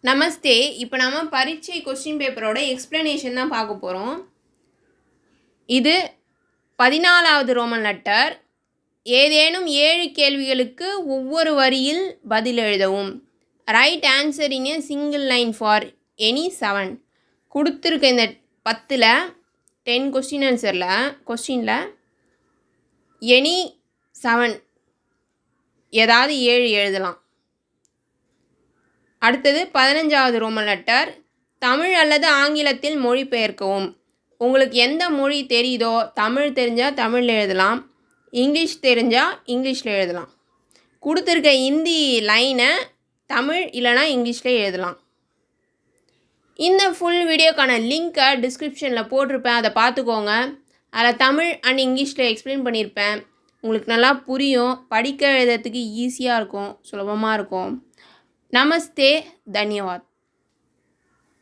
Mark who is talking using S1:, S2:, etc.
S1: நமஸ்தே. இப்போ நம்ம பரீட்சை கொஸ்டின் பேப்பரோட எக்ஸ்ப்ளனேஷன் தான் பார்க்க போகிறோம். இது 14வது ரோமன் லெட்டர். ஏதேனும் 7 கேள்விகளுக்கு ஒவ்வொரு வரியில் பதில் எழுதவும். Right answer in A single line for any 7. கொடுத்துருக்க இந்த 10ல் 10 கொஸ்டின் கொஸ்டினில் எனி 7 ஏதாவது 7 எழுதலாம். அடுத்தது 15வது ரோமன் லெட்டர். தமிழ் அல்லது ஆங்கிலத்தில் மொழிபெயர்க்கவும். உங்களுக்கு எந்த மொழி தெரியுதோ, தமிழ் தெரிஞ்சால் தமிழில் எழுதலாம், இங்கிலீஷ் தெரிஞ்சால் இங்கிலீஷில் எழுதலாம். கொடுத்துருக்க ஹிந்தி லைனை தமிழ் இல்லைனா இங்கிலீஷில் எழுதலாம். இந்த ஃபுல் வீடியோக்கான லிங்க்கை டிஸ்கிரிப்ஷனில் போட்டிருப்பேன், அதை பார்த்துக்கோங்க. அதில் தமிழ் அண்ட் இங்கிலீஷில் எக்ஸ்பிளைன் பண்ணியிருப்பேன். உங்களுக்கு நல்லா புரியும், படிக்க எழுதுறதுக்கு ஈஸியாக இருக்கும், சுலபமாக இருக்கும். நமஸ்தே, தன்யவாத்.